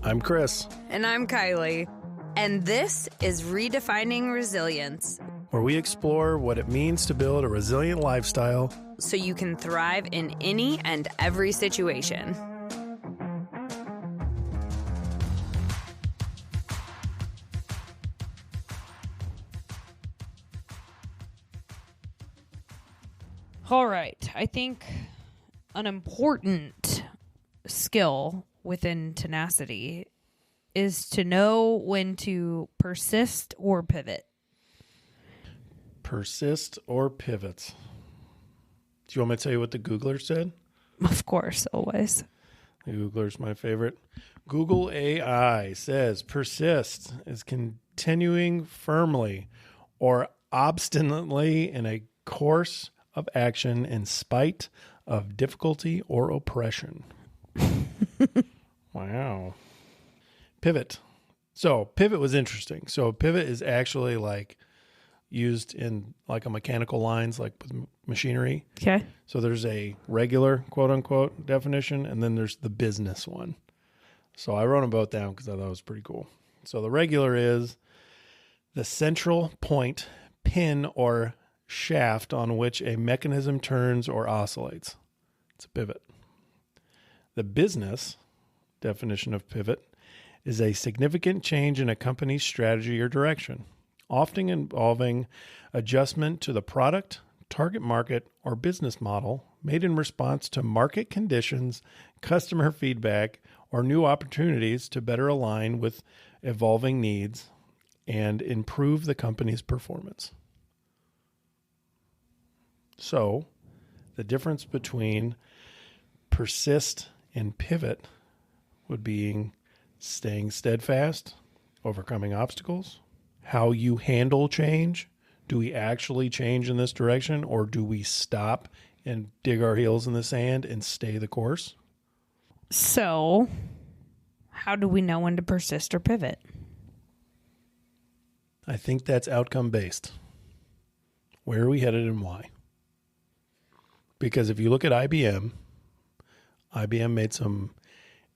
I'm Chris, And I'm Kiley. And this is Redefining Resilience, where we explore what it means to build a resilient lifestyle so you can thrive in any and every situation. All right. I think an important skill within Tenacity is to know when to persist or pivot. Persist or pivot. Do you want me to tell you what the Googler said? Of course, always. The Googler's my favorite. Google AI says persist is continuing firmly or obstinately in a course of action in spite of difficulty or oppression. Wow. Pivot. So pivot was interesting. So pivot is actually like used in like a mechanical lines, like with machinery. Okay. So there's a regular quote unquote definition, and then there's the business one. So I wrote them both down because I thought it was pretty cool. So the regular is the central point, pin, or shaft on which a mechanism turns or oscillates. It's a pivot. The business definition of pivot is a significant change in a company's strategy or direction, often involving adjustment to the product, target market, or business model made in response to market conditions, customer feedback, or new opportunities to better align with evolving needs and improve the company's performance. So, the difference between persist and pivot would be staying steadfast, overcoming obstacles, how you handle change. Do we actually change in this direction, or do we stop and dig our heels in the sand and stay the course? So, how do we know when to persist or pivot? I think that's outcome based. Where are we headed and why? Because if you look at IBM made some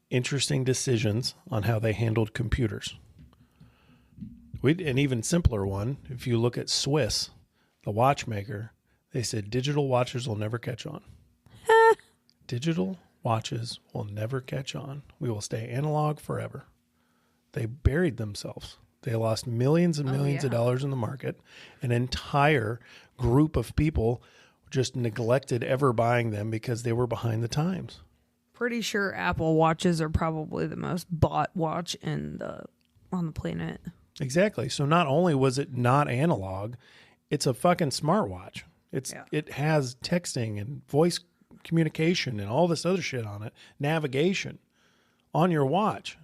interesting decisions on how they handled computers. An even simpler one, if you look at Swiss, the watchmaker, they said digital watches will never catch on. Digital watches will never catch on. We will stay analog forever. They buried themselves. They lost millions and millions of dollars in the market. An entire group of people just neglected ever buying them because they were behind the times. Pretty sure Apple watches are probably the most bought watch on the planet. Exactly. So not only was it not analog, it's a fucking smartwatch. It has texting and voice communication and all this other shit on it, navigation on your watch.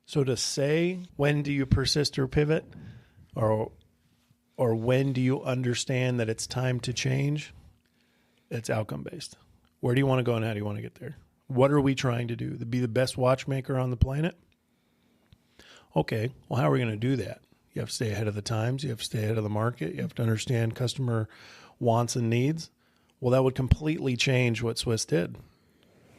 So to say when do you persist or pivot, or when do you understand that it's time to change, it's outcome based. Where do you want to go and how do you want to get there? What are we trying to do? To be the best watchmaker on the planet? Okay, well, how are we going to do that? You have to stay ahead of the times. You have to stay ahead of the market. You have to understand customer wants and needs. Well, that would completely change what Swiss did.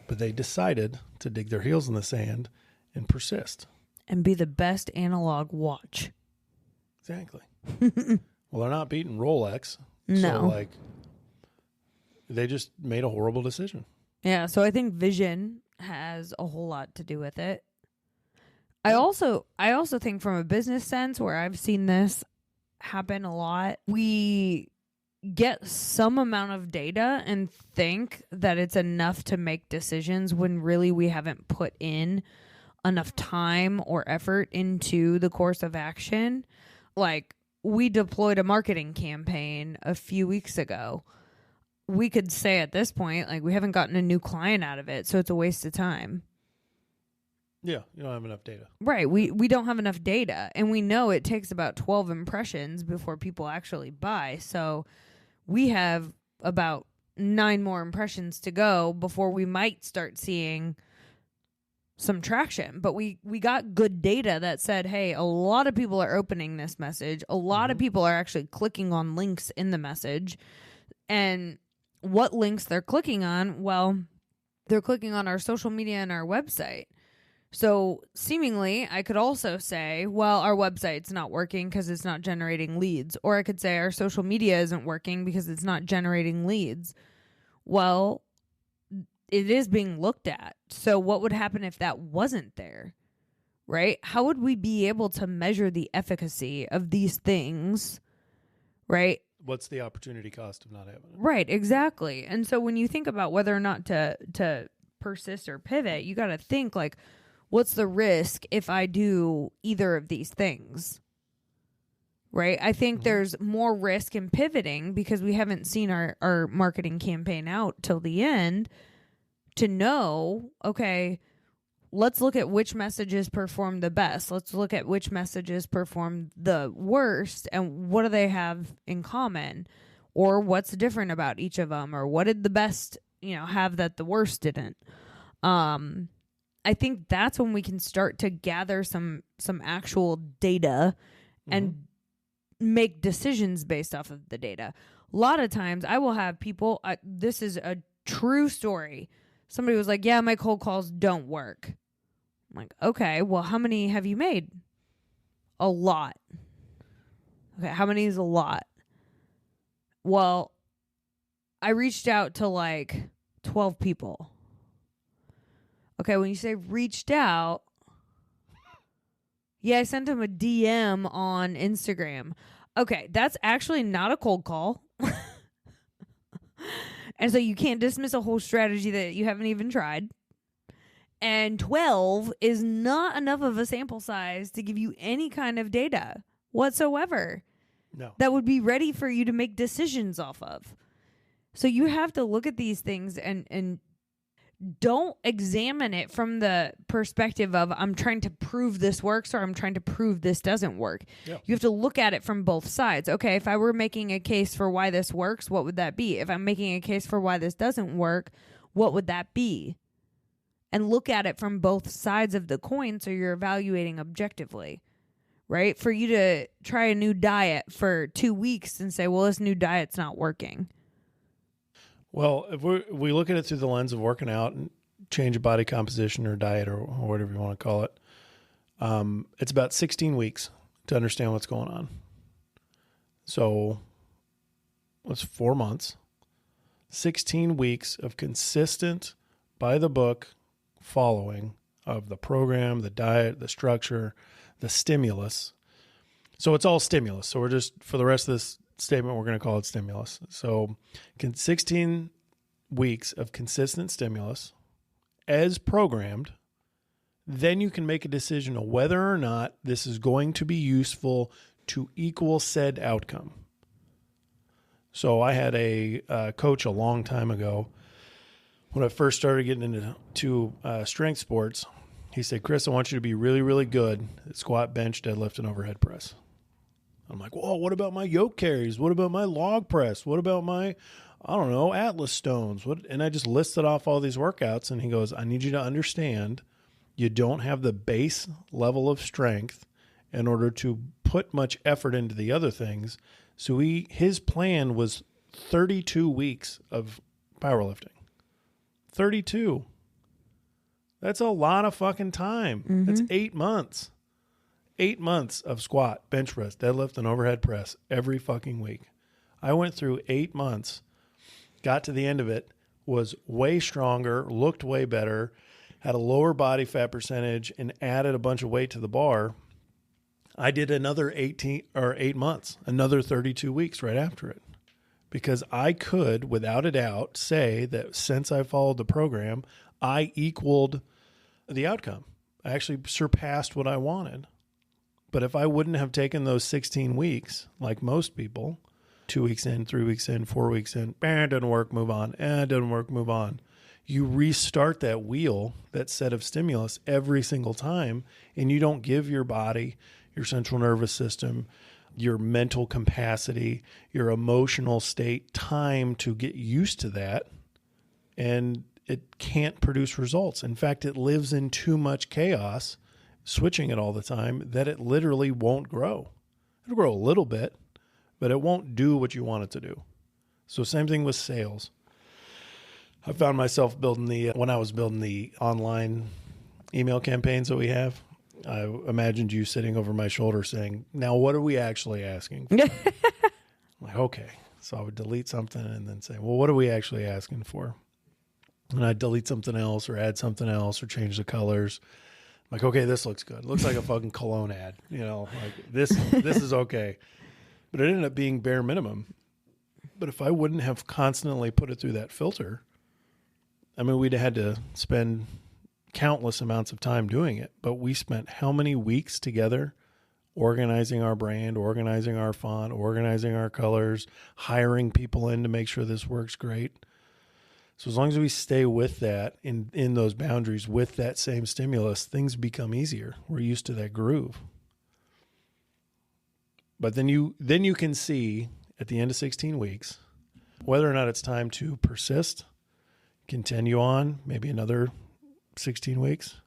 But they decided to dig their heels in the sand and persist. And be the best analog watch. Exactly. Well, they're not beating Rolex. No. So, they just made a horrible decision. Yeah, so I think vision has a whole lot to do with it. I also think from a business sense, where I've seen this happen a lot, we get some amount of data and think that it's enough to make decisions when really we haven't put in enough time or effort into the course of action. Like, we deployed a marketing campaign a few weeks ago. We could say at this point, like, we haven't gotten a new client out of it, so it's a waste of time. Yeah, you don't have enough data. Right. We don't have enough data, and we know it takes about 12 impressions before people actually buy. So we have about 9 more impressions to go before we might start seeing some traction. But we got good data that said, hey, a lot of people are opening this message. A lot of people are actually clicking on links in the message. And what links they're clicking on? Well, they're clicking on our social media and our website. So seemingly, I could also say, well, our website's not working because it's not generating leads. Or I could say our social media isn't working because it's not generating leads. Well, it is being looked at. So what would happen if that wasn't there? Right? How would we be able to measure the efficacy of these things? Right? What's the opportunity cost of not having it? Right, exactly. And so when you think about whether or not to persist or pivot, you got to think like, what's the risk if I do either of these things? Right? I think there's more risk in pivoting because we haven't seen our marketing campaign out till the end to know, okay, let's look at which messages perform the best. Let's look at which messages perform the worst and what do they have in common, or what's different about each of them, or what did the best, have that the worst didn't. I think that's when we can start to gather some actual data and make decisions based off of the data. A lot of times I will have people, this is a true story. Somebody was like, yeah, my cold calls don't work. I'm like, okay, well, how many have you made? A lot. Okay, how many is a lot? Well, I reached out to like 12 people. Okay, when you say reached out, yeah, I sent them a DM on Instagram. Okay, that's actually not a cold call. And so you can't dismiss a whole strategy that you haven't even tried. And 12 is not enough of a sample size to give you any kind of data whatsoever. No. That would be ready for you to make decisions off of. So you have to look at these things and don't examine it from the perspective of I'm trying to prove this works or I'm trying to prove this doesn't work. Yeah. You have to look at it from both sides. Okay, if I were making a case for why this works, what would that be? If I'm making a case for why this doesn't work, what would that be? And look at it from both sides of the coin so you're evaluating objectively, right? For you to try a new diet for 2 weeks and say, well, this new diet's not working. Well, if we look at it through the lens of working out and change of body composition or diet or whatever you want to call it, it's about 16 weeks to understand what's going on. So it's 4 months, 16 weeks of consistent, by the book following of the program, the diet, the structure, the stimulus. So it's all stimulus. So we're just, for the rest of this statement, we're going to call it stimulus. So 16 weeks of consistent stimulus as programmed, then you can make a decision of whether or not this is going to be useful to equal said outcome. So I had a coach a long time ago when I first started getting into strength sports. He said, Chris, I want you to be really, really good at squat, bench, deadlift, and overhead press. I'm like, whoa, what about my yoke carries? What about my log press? What about my, Atlas stones? And I just listed off all these workouts, and he goes, I need you to understand you don't have the base level of strength in order to put much effort into the other things. So his plan was 32 weeks of powerlifting. 32. That's a lot of fucking time. Mm-hmm. That's 8 months. 8 months of squat, bench press, deadlift, and overhead press every fucking week. I went through 8 months, got to the end of it, was way stronger, looked way better, had a lower body fat percentage, and added a bunch of weight to the bar. I did another 8 months, another 32 weeks right after it. Because I could, without a doubt, say that since I followed the program, I equaled the outcome. I actually surpassed what I wanted. But if I wouldn't have taken those 16 weeks, like most people, 2 weeks in, 3 weeks in, 4 weeks in, it doesn't work, move on, it doesn't work, move on. You restart that wheel, that set of stimulus every single time, and you don't give your body, your central nervous system, your mental capacity, your emotional state time to get used to that, and it can't produce results. In fact, it lives in too much chaos, switching it all the time, that it literally won't grow. It'll grow a little bit, but it won't do what you want it to do. So same thing with sales. I found myself when I was building the online email campaigns that we have, I imagined you sitting over my shoulder saying, now what are we actually asking for? I'm like, okay. So I would delete something and then say, well, what are we actually asking for? And I'd delete something else or add something else or change the colors. I'm like, okay, this looks good. It looks like a fucking cologne ad. Like this is okay. But it ended up being bare minimum. But if I wouldn't have constantly put it through that filter, I mean, we'd have had to spend countless amounts of time doing it. But we spent how many weeks together organizing our brand, organizing our font, organizing our colors, hiring people in to make sure this works great. So as long as we stay with that in those boundaries, with that same stimulus, things become easier. We're used to that groove. But then you can see at the end of 16 weeks whether or not it's time to persist, continue on, maybe another 16 weeks,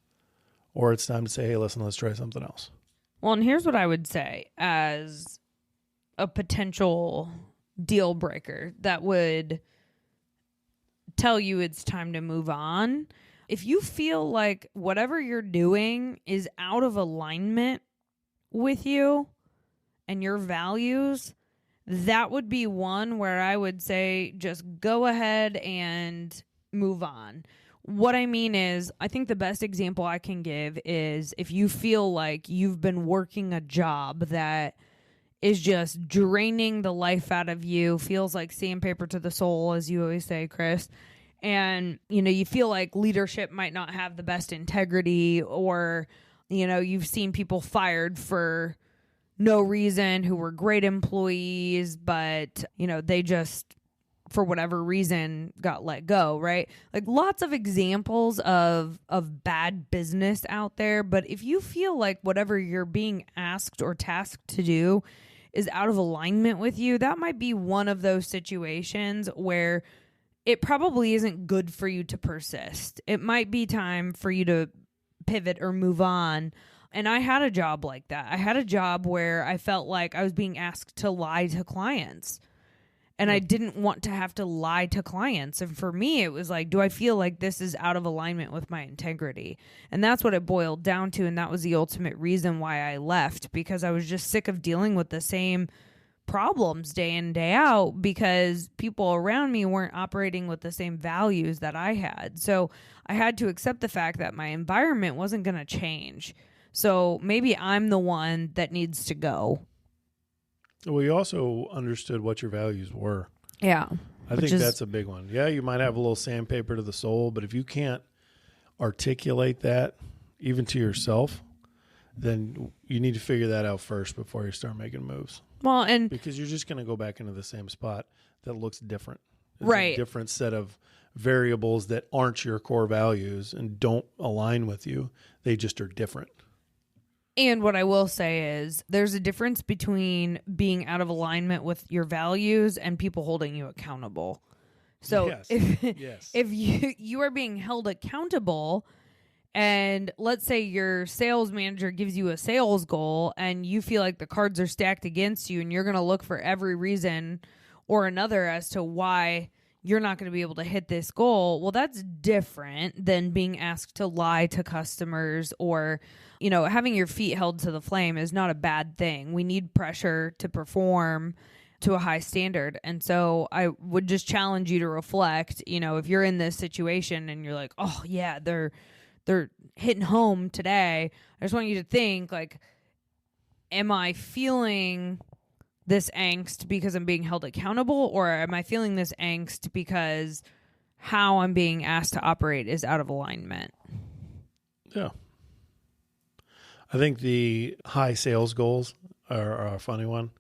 or it's time to say, hey, listen, let's try something else. Well, and here's what I would say as a potential deal breaker that would tell you it's time to move on. If you feel like whatever you're doing is out of alignment with you and your values, that would be one where I would say just go ahead and move on. What I mean is, I think the best example I can give is if you feel like you've been working a job that is just draining the life out of you, feels like sandpaper to the soul, as you always say, Chris, and, you feel like leadership might not have the best integrity, or, you've seen people fired for no reason who were great employees, but, they just, for whatever reason, got let go, right? Like lots of examples of bad business out there. But if you feel like whatever you're being asked or tasked to do is out of alignment with you, that might be one of those situations where it probably isn't good for you to persist. It might be time for you to pivot or move on. And I had a job like that. I had a job where I felt like I was being asked to lie to clients. And I didn't want to have to lie to clients. And for me, it was like, do I feel like this is out of alignment with my integrity? And that's what it boiled down to. And that was the ultimate reason why I left, because I was just sick of dealing with the same problems day in, day out, because people around me weren't operating with the same values that I had. So I had to accept the fact that my environment wasn't going to change. So maybe I'm the one that needs to go. We also understood what your values were. Yeah. I think that's a big one. Yeah, you might have a little sandpaper to the soul, but if you can't articulate that even to yourself, then you need to figure that out first before you start making moves. Well, and because you're just going to go back into the same spot that looks different. It's right. A different set of variables that aren't your core values and don't align with you. They just are different. And what I will say is there's a difference between being out of alignment with your values and people holding you accountable. So yes. if you are being held accountable, and let's say your sales manager gives you a sales goal and you feel like the cards are stacked against you and you're going to look for every reason or another as to why you're not going to be able to hit this goal, well, that's different than being asked to lie to customers or, having your feet held to the flame is not a bad thing. We need pressure to perform to a high standard. And so I would just challenge you to reflect, if you're in this situation and you're like, oh yeah, they're hitting home today. I just want you to think like, am I feeling this angst because I'm being held accountable, or am I feeling this angst because how I'm being asked to operate is out of alignment? Yeah. I think the high sales goals are a funny one.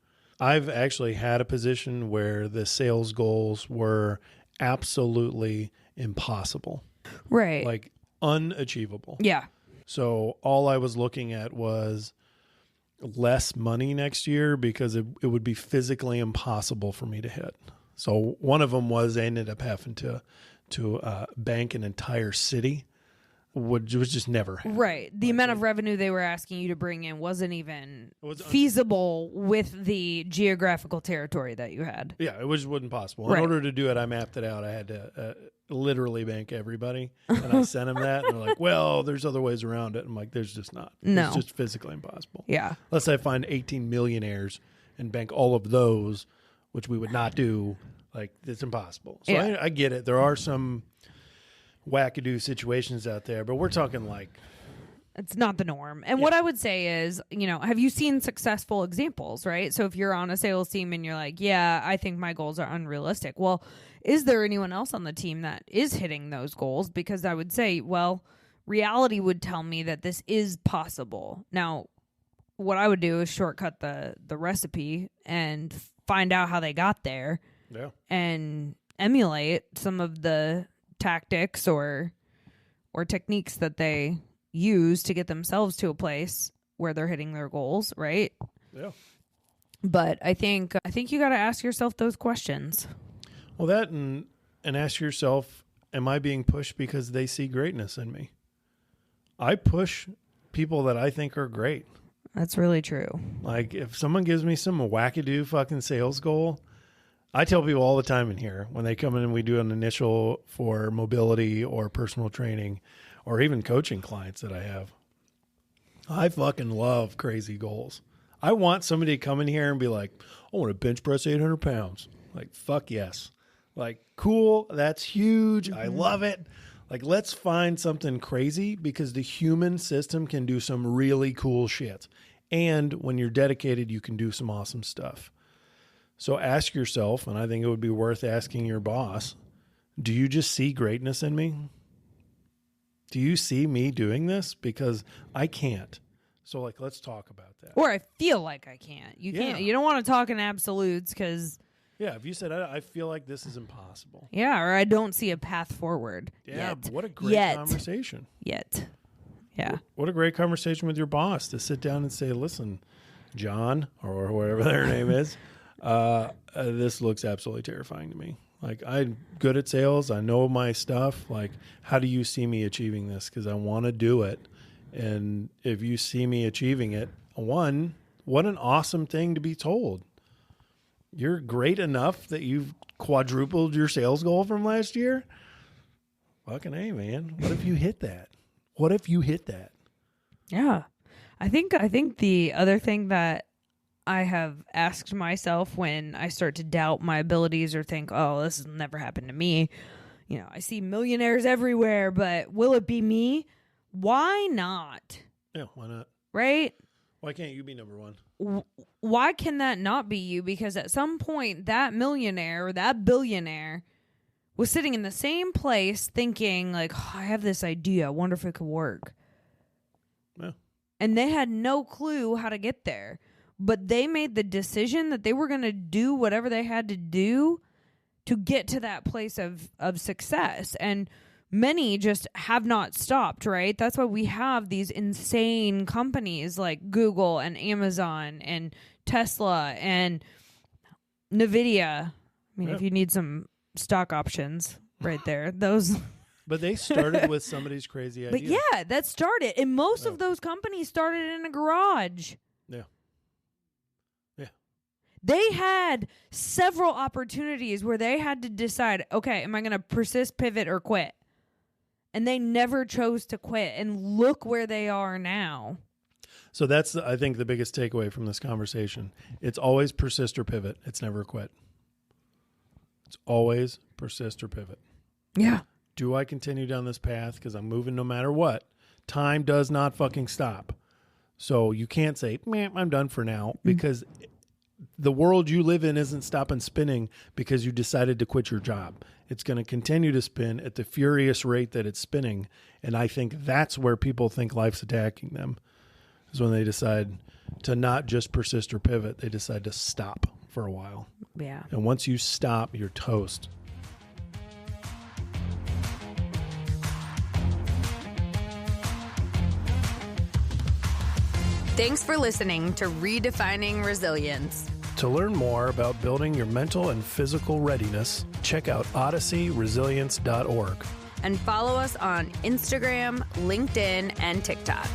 I've actually had a position where the sales goals were absolutely impossible. Right. Like unachievable. Yeah. So all I was looking at was less money next year because it would be physically impossible for me to hit. So one of them was I ended up having to bank an entire city, which was just never happened. Right. The amount of revenue they were asking you to bring in wasn't even feasible with the geographical territory that you had. Yeah, it wasn't possible. Right. In order to do it, I mapped it out. I had to literally bank everybody. And I sent them that, and they're like, well, there's other ways around it. I'm like, there's just not. No. It's just physically impossible. Yeah. Unless I find 18 millionaires and bank all of those, which we would not do. Like, it's impossible. So Yeah. I get it. There are some wackadoo situations out there, but we're talking like... It's not the norm. And what I would say is, have you seen successful examples, right? So if you're on a sales team and you're like, yeah, I think my goals are unrealistic. Well, is there anyone else on the team that is hitting those goals? Because I would say, well, reality would tell me that this is possible. Now, what I would do is shortcut the recipe and find out how they got there and emulate some of the tactics or techniques that they use to get themselves to a place where they're hitting their goals, right? Yeah. But I think you got to ask yourself those questions. Well, that and ask yourself, am I being pushed because they see greatness in me? I push people that I think are great. That's really true. Like, if someone gives me some wackadoo fucking sales goal, I tell people all the time in here when they come in and we do an initial for mobility or personal training or even coaching clients that I have, I fucking love crazy goals. I want somebody to come in here and be like, I want to bench press 800 pounds. Like, fuck yes. Like, cool. That's huge. Mm-hmm. I love it. Like, let's find something crazy because the human system can do some really cool shit. And when you're dedicated, you can do some awesome stuff. So ask yourself, and I think it would be worth asking your boss, do you just see greatness in me? Do you see me doing this? Because I can't. So, like, let's talk about that. Or I feel like I can't. You can't. You don't want to talk in absolutes because... Yeah, if you said, I feel like this is impossible. Yeah, or I don't see a path forward. Yeah, but what a great conversation. Yeah. What a great conversation with your boss to sit down and say, listen, John, or whatever their name is, this looks absolutely terrifying to me. Like, I'm good at sales. I know my stuff. Like, how do you see me achieving this? Because I want to do it. And if you see me achieving it, one, what an awesome thing to be told. You're great enough that you've quadrupled your sales goal from last year. Fucking A, man. What if you hit that? What if you hit that? Yeah. I think the other thing that I have asked myself when I start to doubt my abilities or think, oh, this has never happened to me. I see millionaires everywhere, but will it be me? Why not? Yeah, why not? Right? Why can't you be number one? Why can that not be you? Because at some point, that millionaire or that billionaire was sitting in the same place thinking, like, oh, I have this idea. I wonder if it could work. Yeah. And they had no clue how to get there. But they made the decision that they were going to do whatever they had to do to get to that place of success. And many just have not stopped, right? That's why we have these insane companies like Google and Amazon and Tesla and NVIDIA. I mean, if you need some stock options right there, those... But they started with somebody's crazy idea. But yeah, that started. And most of those companies started in a garage. Yeah. They had several opportunities where they had to decide, okay, am I going to persist, pivot, or quit? And they never chose to quit. And look where they are now. So that's, I think, the biggest takeaway from this conversation. It's always persist or pivot. It's never quit. It's always persist or pivot. Yeah. Do I continue down this path? Because I'm moving no matter what. Time does not fucking stop. So you can't say, man, I'm done for now. Because the world you live in isn't stopping spinning because you decided to quit your job. It's going to continue to spin at the furious rate that it's spinning. And I think that's where people think life's attacking them, is when they decide to not just persist or pivot. They decide to stop for a while. Yeah. And once you stop, you're toast. Thanks for listening to Redefining Resilience. To learn more about building your mental and physical readiness, check out odysseyresilience.org. And follow us on Instagram, LinkedIn, and TikTok.